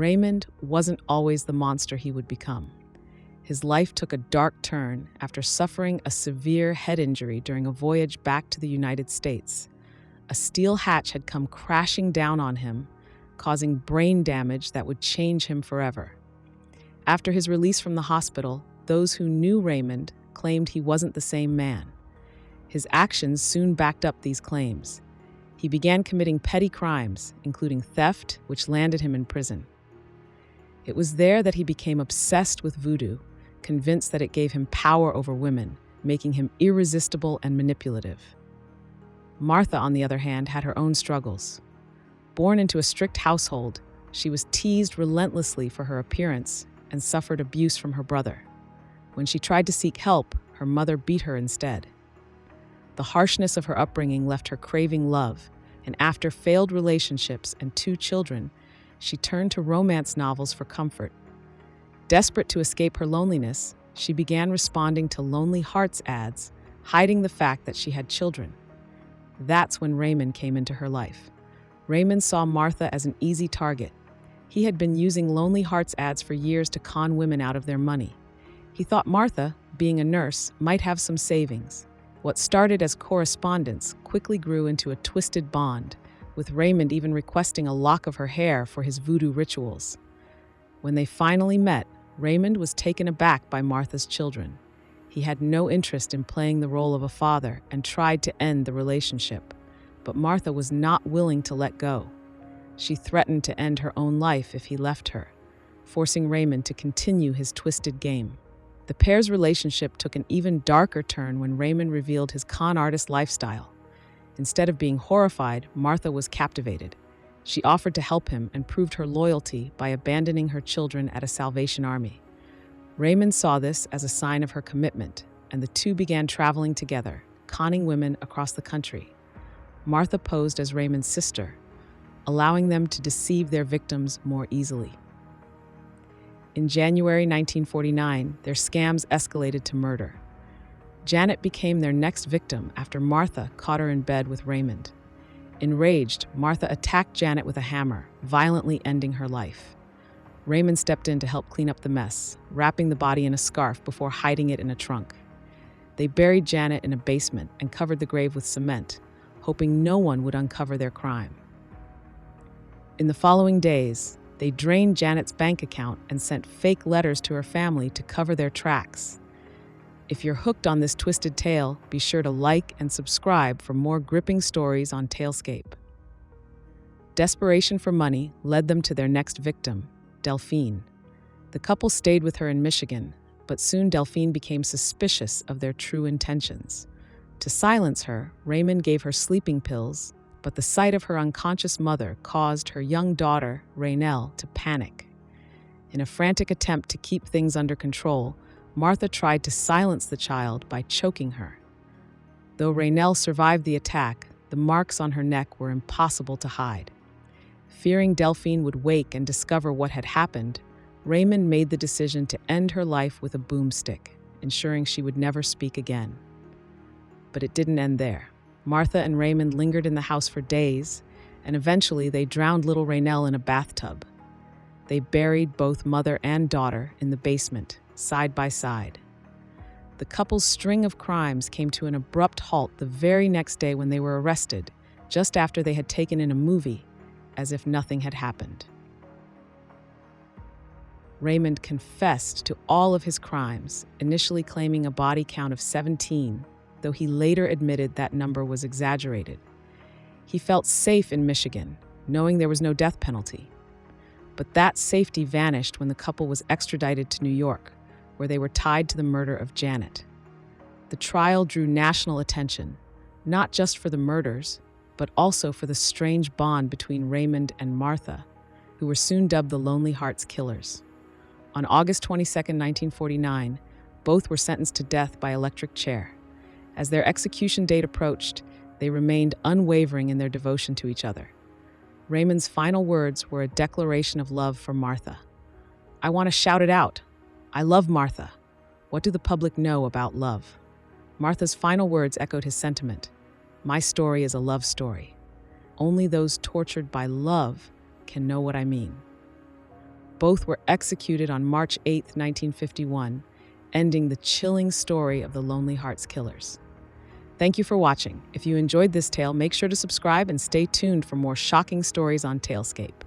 Raymond wasn't always the monster he would become. His life took a dark turn after suffering a severe head injury during a voyage back to the United States. A steel hatch had come crashing down on him, causing brain damage that would change him forever. After his release from the hospital, those who knew Raymond claimed he wasn't the same man. His actions soon backed up these claims. He began committing petty crimes, including theft, which landed him in prison. It was there that he became obsessed with voodoo, convinced that it gave him power over women, making him irresistible and manipulative. Martha, on the other hand, had her own struggles. Born into a strict household, she was teased relentlessly for her appearance and suffered abuse from her brother. When she tried to seek help, her mother beat her instead. The harshness of her upbringing left her craving love, and after failed relationships and 2 children, she turned to romance novels for comfort. Desperate to escape her loneliness, she began responding to Lonely Hearts ads, hiding the fact that she had children. That's when Raymond came into her life. Raymond saw Martha as an easy target. He had been using Lonely Hearts ads for years to con women out of their money. He thought Martha, being a nurse, might have some savings. What started as correspondence quickly grew into a twisted bond, with Raymond even requesting a lock of her hair for his voodoo rituals. When they finally met, Raymond was taken aback by Martha's children. He had no interest in playing the role of a father and tried to end the relationship. But Martha was not willing to let go. She threatened to end her own life if he left her, forcing Raymond to continue his twisted game. The pair's relationship took an even darker turn when Raymond revealed his con artist lifestyle. Instead of being horrified, Martha was captivated. She offered to help him and proved her loyalty by abandoning her children at a Salvation Army. Raymond saw this as a sign of her commitment, and the two began traveling together, conning women across the country. Martha posed as Raymond's sister, allowing them to deceive their victims more easily. In January 1949, their scams escalated to murder. Janet became their next victim after Martha caught her in bed with Raymond. Enraged, Martha attacked Janet with a hammer, violently ending her life. Raymond stepped in to help clean up the mess, wrapping the body in a scarf before hiding it in a trunk. They buried Janet in a basement and covered the grave with cement, hoping no one would uncover their crime. In the following days, they drained Janet's bank account and sent fake letters to her family to cover their tracks. If you're hooked on this twisted tale, be sure to like and subscribe for more gripping stories on Talescape. Desperation for money led them to their next victim, Delphine. The couple stayed with her in Michigan, but soon Delphine became suspicious of their true intentions. To silence her, Raymond gave her sleeping pills, but the sight of her unconscious mother caused her young daughter, Raynell, to panic. In a frantic attempt to keep things under control, Martha tried to silence the child by choking her. Though Raynell survived the attack, the marks on her neck were impossible to hide. Fearing Delphine would wake and discover what had happened, Raymond made the decision to end her life with a boomstick, ensuring she would never speak again. But it didn't end there. Martha and Raymond lingered in the house for days, and eventually they drowned little Raynell in a bathtub. They buried both mother and daughter in the basement, side by side. The couple's string of crimes came to an abrupt halt the very next day when they were arrested, just after they had taken in a movie, as if nothing had happened. Raymond confessed to all of his crimes, initially claiming a body count of 17, though he later admitted that number was exaggerated. He felt safe in Michigan, knowing there was no death penalty. But that safety vanished when the couple was extradited to New York, where they were tied to the murder of Janet. The trial drew national attention, not just for the murders, but also for the strange bond between Raymond and Martha, who were soon dubbed the Lonely Hearts Killers. On August 22, 1949, both were sentenced to death by electric chair. As their execution date approached, they remained unwavering in their devotion to each other. Raymond's final words were a declaration of love for Martha. "I want to shout it out. I love Martha. What do the public know about love?" Martha's final words echoed his sentiment. "My story is a love story. Only those tortured by love can know what I mean." Both were executed on March 8, 1951, ending the chilling story of the Lonely Hearts Killers. Thank you for watching. If you enjoyed this tale, make sure to subscribe and stay tuned for more shocking stories on Talescape.